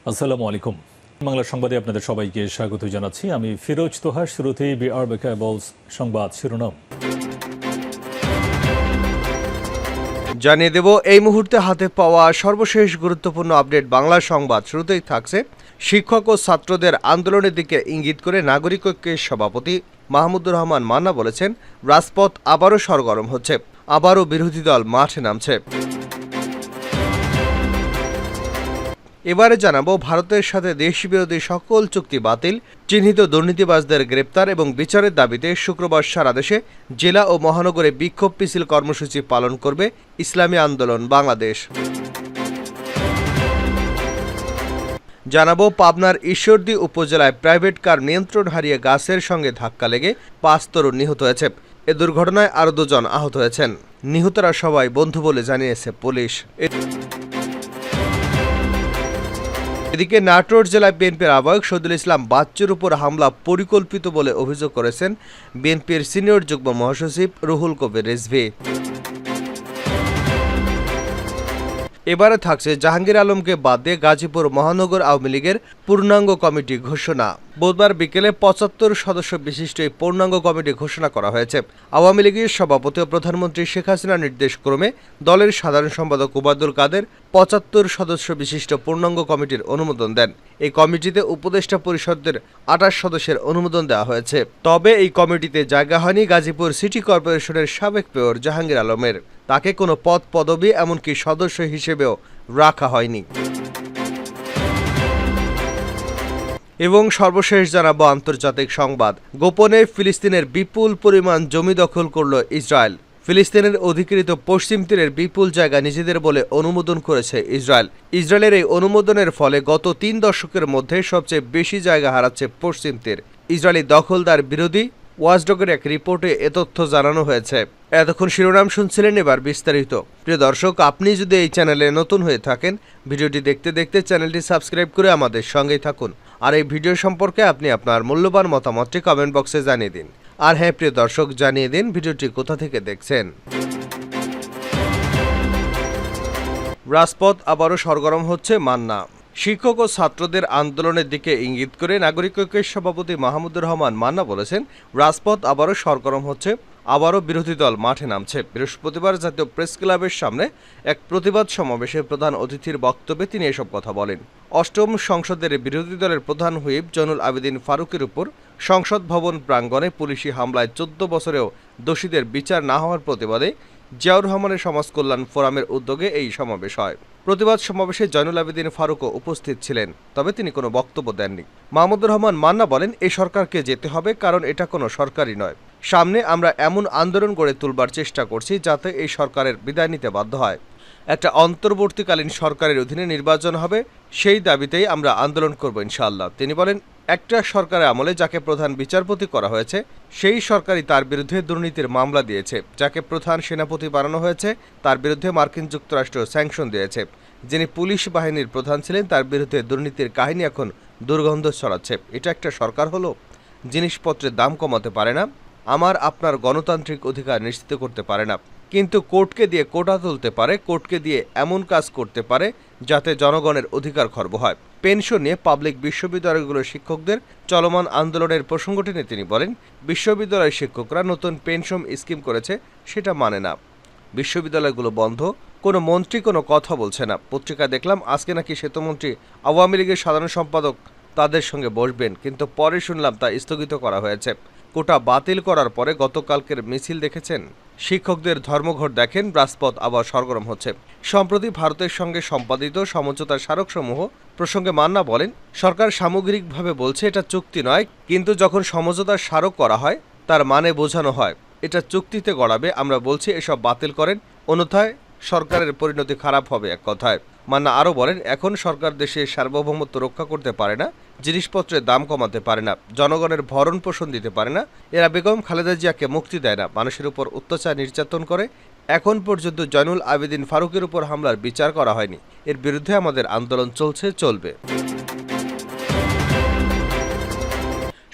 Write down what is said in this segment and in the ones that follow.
আসসালামু আলাইকুম। বাংলা সংবাদে আপনাদের সবাইকে স্বাগত জানাচ্ছি। আমি ফিরোজ তোহা। শুরুতেই বিআরবি কেবলস সংবাদ শিরোনাম জানিয়ে দেব এই মুহূর্তে হাতে পাওয়া সর্বশেষ গুরুত্বপূর্ণ আপডেট বাংলা সংবাদ। শুরুতেই থাকছে শিক্ষক ও ছাত্রদের আন্দোলনের দিকে ইঙ্গিত করে নাগরিক ঐক্যের সভাপতি মাহমুদুর রহমান মান্না বলেছেন, রাজপথ আবারও সরগরম হচ্ছে, আবারও বিরোধী দল মাঠে নামছে। এবারে জানাবো ভারতের সাথে দেশবিরোধী সকল চুক্তি বাতিল, চিহ্নিত দুর্নীতিবাজদের গ্রেপ্তার এবং বিচারের দাবিতে শুক্রবার সারা দেশে জেলা ও মহানগরে বিক্ষোভ মিছিল কর্মসূচি পালন করবে ইসলামী আন্দোলন বাংলাদেশ। জানাবো পাবনার ঈশ্বরদী উপজেলায় প্রাইভেট কার নিয়ন্ত্রণ হারিয়ে গাছের সঙ্গে ধাক্কা লেগে ৫ তরুণ নিহত হয়েছে। এ দুর্ঘটনায় আরও ২ জন আহত হয়েছেন। নিহতরা সবাই বন্ধু বলে জানিয়েছে পুলিশ। এদিকে নাটোর জেলায় বিএনপির আহ্বায়ক শহীদুল ইসলাম বাচ্চুর উপর হামলা পরিকল্পিত বলে অভিযোগ করেছেন বিএনপির সিনিয়র যুগ্ম মহাসচিব রুহুল কবির রিজভী। এবারে থাকছে জাহাঙ্গীর আলমকে বাদ দিয়ে গাজীপুর মহানগর আওয়ামী লীগের পূর্ণাঙ্গ কমিটি ঘোষণা। বুধবার বিকেলে ৭৫ সদস্য বিশিষ্ট এই পূর্ণাঙ্গ কমিটি ঘোষণা করা হয়েছে। আওয়ামী লীগের সভাপতি ও প্রধানমন্ত্রী শেখ হাসিনার নির্দেশক্রমে দলের সাধারণ সম্পাদক ওবায়দুল কাদের ৭৫ সদস্য বিশিষ্ট পূর্ণাঙ্গ কমিটির অনুমোদন দেন। এই কমিটিতে উপদেষ্টা পরিষদের ২৮ সদস্যের অনুমোদন দেওয়া হয়েছে। তবে এই কমিটিতে জায়গা হয়নি গাজীপুর সিটি কর্পোরেশনের সাবেক মেয়র জাহাঙ্গীর আলমের। তাকে কোনো পদ পদবি এমনকি সদস্য হিসেবেও রাখা হয়নি। এবং সর্বশেষ জানাবো আন্তর্জাতিক সংবাদ। গোপনে ফিলিস্তিনের বিপুল পরিমাণ জমি দখল করল ইসরায়েল। ফিলিস্তিনের অধিকৃত পশ্চিম তীরের বিপুল জায়গা নিজেদের বলে অনুমোদন করেছে ইসরায়েল। ইসরায়েলের এই অনুমোদনের ফলে গত ৩ দশকের মধ্যে সবচেয়ে বেশি জায়গা হারাচ্ছে পশ্চিম তীর। ইসরায়েলি দখলদার বিরোধী ওয়াচডগের এক রিপোর্টে এ তথ্য জানানো হয়েছে। এতক্ষণ শিরোনাম শুনছিলেন, এবার বিস্তারিত। প্রিয় দর্শক, আপনি যদি এই চ্যানেলে নতুন হয়ে থাকেন, ভিডিওটি দেখতে দেখতে চ্যানেলটি সাবস্ক্রাইব করে আমাদের সঙ্গেই থাকুন। আর এই ভিডিও সম্পর্কে আপনি আপনার মূল্যবান মতামতটি কমেন্ট বক্সে জানিয়ে দিন। আর হ্যাঁ প্রিয় দর্শক, জানিয়ে দিন ভিডিওটি কোথা থেকে দেখছেন। রাজপথ আবারও সরগরম হচ্ছে মান্না। শিক্ষক ও ছাত্রদের আন্দোলনের দিকে ইঙ্গিত করে নাগরিক ঐক্যের সভাপতি মাহমুদুর রহমান মান্না বলেছেন, রাজপথ আবারও সরগরম হচ্ছে, আবারও বিরোধী দল মাঠে নামছে। বৃহস্পতিবার জাতীয় প্রেস ক্লাবের সামনে এক প্রতিবাদ সমাবেশে প্রধান অতিথির বক্তব্যে তিনি এসব কথা বলেন। অষ্টম সংসদের বিরোধী দলের প্রধান হুইপ জয়নুল আবেদিন ফারুকের উপর সংসদ ভবন প্রাঙ্গণে পুলিশি হামলায় ১৪ বছরেও দোষীদের বিচার না হওয়ার প্রতিবাদে জিয়াউর রহমানের সমাজ কল্যাণ ফোরামের উদ্যোগে এই সমাবেশ হয়। প্রতিবাদ সমাবেশে জয়নুল আবেদিন ফারুকও উপস্থিত ছিলেন, তবে তিনি কোনো বক্তব্য দেননি। মাহমুদুর রহমান মান্না বলেন, এই সরকারকে যেতে হবে, কারণ এটা কোনো সরকারই নয়। সামনে আমরা এমন আন্দোলন গড়ে তুলবার চেষ্টা করছি যাতে এই সরকারের বিদায় নিতে বাধ্য হয়। একটা অন্তর্বর্তীকালীন সরকারের অধীনে নির্বাচন হবে, সেই দাবিতেই আমরা আন্দোলন করব ইনশাআল্লাহ। তিনি বলেন, একটা সরকারের আমলে যাকে প্রধান বিচারপতি করা হয়েছে সেই সরকারই তার বিরুদ্ধে দুর্নীতির মামলা দিয়েছে। যাকে প্রধান সেনাপতি বানানো হয়েছে তার বিরুদ্ধে মার্কিন যুক্তরাষ্ট্র স্যাংশন দিয়েছে। যিনি পুলিশ বাহিনীর প্রধান ছিলেন তার বিরুদ্ধে দুর্নীতির কাহিনী এখন দুর্গন্ধ ছড়াচ্ছে। এটা একটা সরকার হলো? জিনিসপত্রের দাম কমাতে পারে না, আমার আপনার গণতান্ত্রিক অধিকার নিশ্চিত করতে পারে না, কিন্তু কোর্টকে দিয়ে কোটা তুলতে পারে, কোর্টকে দিয়ে এমন কাজ করতে পারে যাতে জনগণের অধিকার খর্ব হয়। পেনশন নিয়ে পাবলিক বিশ্ববিদ্যালয়গুলোর শিক্ষকদের চলমান আন্দোলনের প্রসঙ্গ টেনে তিনি বলেন, বিশ্ববিদ্যালয়ের শিক্ষকরা নতুন পেনশন স্কিম করেছে, সেটা মানে না। বিশ্ববিদ্যালয়গুলো বন্ধ, কোনো মন্ত্রী কোনো কথা বলছে না। পত্রিকায় দেখলাম আজকে নাকি সেতুমন্ত্রী আওয়ামী লীগের সাধারণ সম্পাদক তাদের সঙ্গে বসবেন, কিন্তু পরে শুনলাম তা স্থগিত করা হয়েছে। কোটা বাতিল করার পরে গতকালকের মিছিল দেখেছেন? শিক্ষকদের ধর্মঘট দেখেন, রাজপথ আবার সরগরম হচ্ছে। সম্প্রতি ভারতের সঙ্গে সম্পাদিত সমঝোতার স্মারকসমূহ প্রসঙ্গে মান্না বলেন, সরকার সামগ্রিকভাবে বলছে এটা চুক্তি নয়, কিন্তু যখন সমঝোতার স্মারক করা হয় তার মানে বোঝানো হয় এটা চুক্তিতে গড়াবে। আমরা বলছি এসব বাতিল করেন, অন্যথায় সরকারের পরিণতি খারাপ হবে। এক কথায় মান্না আরও বলেন, এখন সরকার দেশের সার্বভৌমত্ব রক্ষা করতে পারে না, জিনিসপত্রের দাম কমাতে পারে না, জনগণের ভরণ পোষণ দিতে পারে না, এরা বেগম খালেদা জিয়াকে মুক্তি দেয় না, মানুষের উপর অত্যাচার নির্যাতন করে। এখন পর্যন্ত জয়নুল আবেদিন ফারুকের উপর হামলার বিচার করা হয়নি। এর বিরুদ্ধে আমাদের আন্দোলন চলছে, চলবে।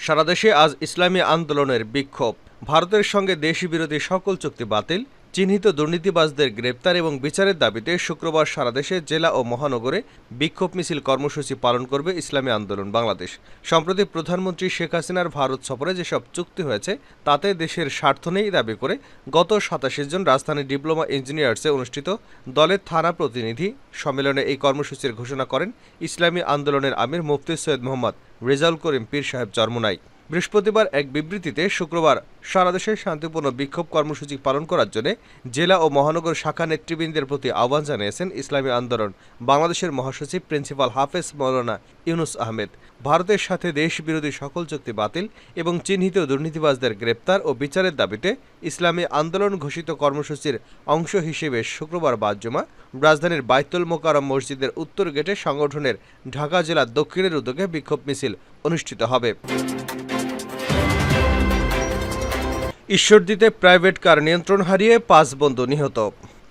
সারা দেশে আজ ইসলামী আন্দোলনের বিক্ষোভ। ভারতের সঙ্গে দেশবিরোধী সকল চুক্তি বাতিল, চিহ্নিত দুর্নীতিবাজদের গ্রেপ্তার এবং বিচারের দাবিতে শুক্রবার সারা দেশে জেলা ও মহানগরে বিক্ষোভ মিছিল কর্মসূচি পালন করবে ইসলামী আন্দোলন বাংলাদেশ। সম্প্রতি প্রধানমন্ত্রী শেখ হাসিনার ভারত সফরে যেসব চুক্তি হয়েছে তাতে দেশের স্বার্থ নেই দাবি করে গত ২৭ জন রাজধানীর ডিপ্লোমা ইঞ্জিনিয়ার্সে অনুষ্ঠিত দলের থানা প্রতিনিধি সম্মেলনে এই কর্মসূচির ঘোষণা করেন ইসলামী আন্দোলনের আমির মুফতি সৈয়দ মোহাম্মদ রেজাউল করিম পীর সাহেব চরমোনাই। বৃহস্পতিবার এক বিবৃতিতে শুক্রবার সারা দেশে শান্তিপূর্ণ বিক্ষোভ কর্মসূচি পালন করার জন্য জেলা ও মহানগর শাখা নেতৃবৃন্দের প্রতি আহ্বান জানিয়েছেন ইসলামী আন্দোলন বাংলাদেশের মহাসচিব প্রিন্সিপাল হাফেজ মৌলানা ইউনুস আহমেদ। ভারতের সাথে দেশ বিরোধী সকল চুক্তি বাতিল এবং চিহ্নিত দুর্নীতিবাজদের গ্রেপ্তার ও বিচারের দাবিতে ইসলামী আন্দোলন ঘোষিত কর্মসূচির অংশ হিসেবে শুক্রবার বাদ-জুমা রাজধানীর বাইতুল মোকাররম মসজিদের উত্তর গেটে সংগঠনের ঢাকা জেলা দক্ষিণের উদ্যোগে বিক্ষোভ মিছিল অনুষ্ঠিত হবে। ঈশ্বরদীতে প্রাইভেট কার নিয়ন্ত্রণ হারিয়ে ৫ বন্ধু নিহত।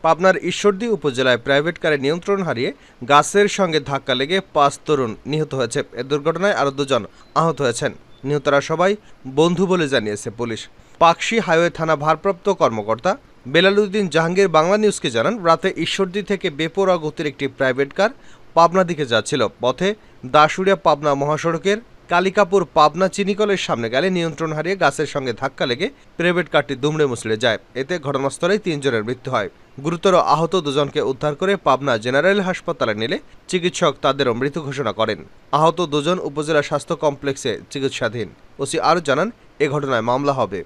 পাবনার ঈশ্বরদী উপজেলায় প্রাইভেট কারে নিয়ন্ত্রণ হারিয়ে গাছের সঙ্গে ধাক্কা লেগে ৫ তরুণ নিহত হয়েছে। এ দুর্ঘটনায় আরও ২ জন আহত হয়েছেন। নিহতরা সবাই বন্ধু বলে জানিয়েছে পুলিশ। পাকশী হাইওয়ে থানা ভারপ্রাপ্ত কর্মকর্তা বেলালুদ্দিন জাহাঙ্গীর বাংলা নিউজকে জানান, রাতে ঈশ্বরদী থেকে বেপরোয়া গতির একটি প্রাইভেট কার পাবনা দিকে যাচ্ছিল। পথে দাসুরিয়া পাবনা মহাসড়কের কালিকাপুর পাবনা চিনিকলের সামনে গেলে নিয়ন্ত্রণ হারিয়ে গাছের সঙ্গে ধাক্কা লেগে প্রাইভেট কারটি দুমড়ে মুচড়ে যায়। এতে ঘটনাস্থলেই ৩ জনের মৃত্যু হয়। গুরুতর আহত ২ জনকে উদ্ধার করে পাবনা জেনারেল হাসপাতালে নিলে চিকিৎসক তাদেরও মৃত ঘোষণা করেন। আহত ২ জন উপজেলা স্বাস্থ্য কমপ্লেক্সে চিকিৎসাধীন। ওসি আরও জানান, এ ঘটনায় মামলা হবে।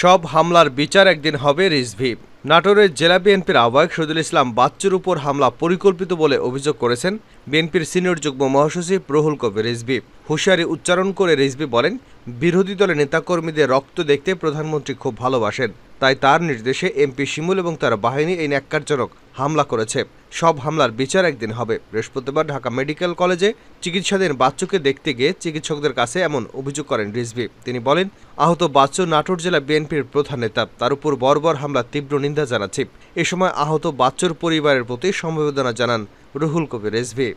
সব হামলার বিচার একদিন হবে রিজভী। নাটোরের জেলা বিএনপির আহ্বায়ক শহীদুল ইসলাম বাচ্চুর উপর হামলা পরিকল্পিত বলে অভিযোগ করেছেন বিএনপির সিনিয়র যুগ্ম মহাসচিব রুহুল কবির রিজভী। হুঁশিয়ারি উচ্চারণ করে রিজভী বলেন, বিরোধী দলের নেতাকর্মীদের রক্ত দেখতে প্রধানমন্ত্রী খুব ভালোবাসেন, তাই তার নির্দেশে এমপি শিমুল এবং তার বাহিনী এই ন্যাক্কারজনক হামলা করেছে। সব হামলার বিচার একদিন হবে। বৃহস্পতিবার ঢাকা মেডিকেল কলেজে চিকিৎসাধীন বাচ্চুকে দেখতে গিয়ে চিকিৎসকদের কাছে এমন অভিযোগ করেন রিজভী। তিনি বলেন, আহত বাচ্চু নাটোর জেলা বিএনপির প্রধান নেতা, তার উপর বর্বর হামলার তীব্র নিন্দা জানাচ্ছি। এ সময় আহত বাচ্চুর পরিবারের প্রতি সমবেদনা জানান রুহুল কবির রিজভী।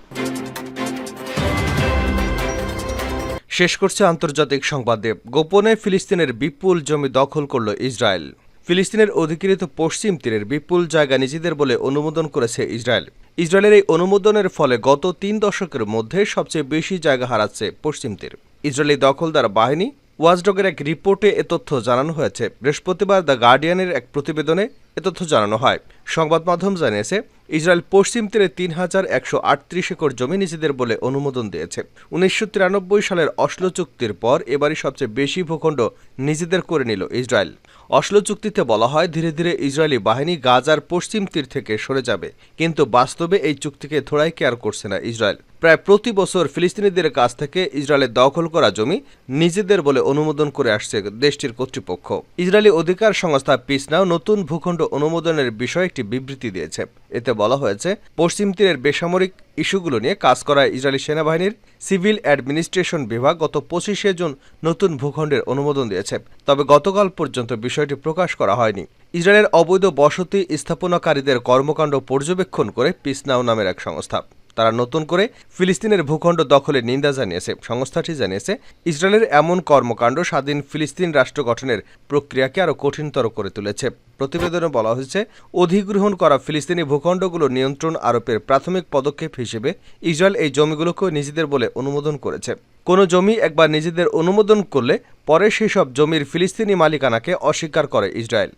শেষ করছে আন্তর্জাতিক সংবাদে। গোপনে ফিলিস্তিনের বিপুল জমি দখল করল ইসরায়েল। ফিলিস্তিনের অধিকৃত পশ্চিম তীরের বিপুল জায়গা নিজেদের বলে অনুমোদন করেছে ইসরায়েল। ইসরায়েলের এই অনুমোদনের ফলে গত ৩ দশকের মধ্যে সবচেয়ে বেশি জায়গা হারাচ্ছে পশ্চিম তীর। ইসরায়েলি দখলদার বাহিনী ওয়াচডগের এক রিপোর্টে এ তথ্য জানানো হয়েছে। বৃহস্পতিবার দ্য গার্ডিয়ানের এক প্রতিবেদনে এ তথ্য জানানো হয়। সংবাদ মাধ্যম জানিয়েছে, ইসরায়েল পশ্চিম তীরে ৩,১৩৮ একর জমি নিজেদের বলে অনুমোদন দিয়েছে। ১৯৯৩ সালের অসলো চুক্তির পর এবারই সবচেয়ে বেশি ভূখণ্ড নিজেদের করে নিল ইসরায়েল। অসলো চুক্তিতে বলা হয়, ধীরে ধীরে ইসরায়েলি বাহিনী গাজার পশ্চিম তীর থেকে সরে যাবে, কিন্তু বাস্তবে এই চুক্তিকে থোড়াই কেয়ার করছে না ইসরায়েল। প্রায় প্রতি বছর ফিলিস্তিনিদের কাছ থেকে ইসরায়েলের দখল করা জমি নিজেদের বলে অনুমোদন করে আসছে দেশটির কর্তৃপক্ষ। ইসরায়েলি অধিকার সংস্থা পিস নাও নতুন ভূখণ্ড অনুমোদনের বিষয়ে একটি বিবৃতি দিয়েছে। এতে বলা হয়েছে, পশ্চিম তীরের বেসামরিক ইস্যুগুলো নিয়ে কাজ করা ইসরায়েলি সেনাবাহিনীর সিভিল অ্যাডমিনিস্ট্রেশন বিভাগ গত ২৫ জুন নতুন ভূখণ্ডের অনুমোদন দিয়েছে। তবে গতকাল পর্যন্ত বিষয়টি প্রকাশ করা হয়নি। ইসরায়েলের অবৈধ বসতি স্থাপনাকারীদের কর্মকাণ্ড পর্যবেক্ষণ করে পিস নাও নামের এক সংস্থা, তারা নতুন করে ফিলিস্তিনের ভূখণ্ড দখলের নিন্দা জানিয়েছে। সংস্থাটি জানিয়েছে, ইসরায়েলের এমন কর্মকাণ্ড স্বাধীন ফিলিস্তিন রাষ্ট্র গঠনের প্রক্রিয়াকে আরও কঠিনতর করে তুলেছে। প্রতিবেদনে বলা হয়েছে, অধিগ্রহণ করা ফিলিস্তিনি ভূখণ্ডগুলো নিয়ন্ত্রণ আরোপের প্রাথমিক পদক্ষেপ হিসেবে ইসরায়েল এই জমিগুলোকে নিজেদের বলে অনুমোদন করেছে। কোনো জমি একবার নিজেদের অনুমোদন করলে পরে সেসব জমির ফিলিস্তিনি মালিকানাকে অস্বীকার করে ইসরায়েল।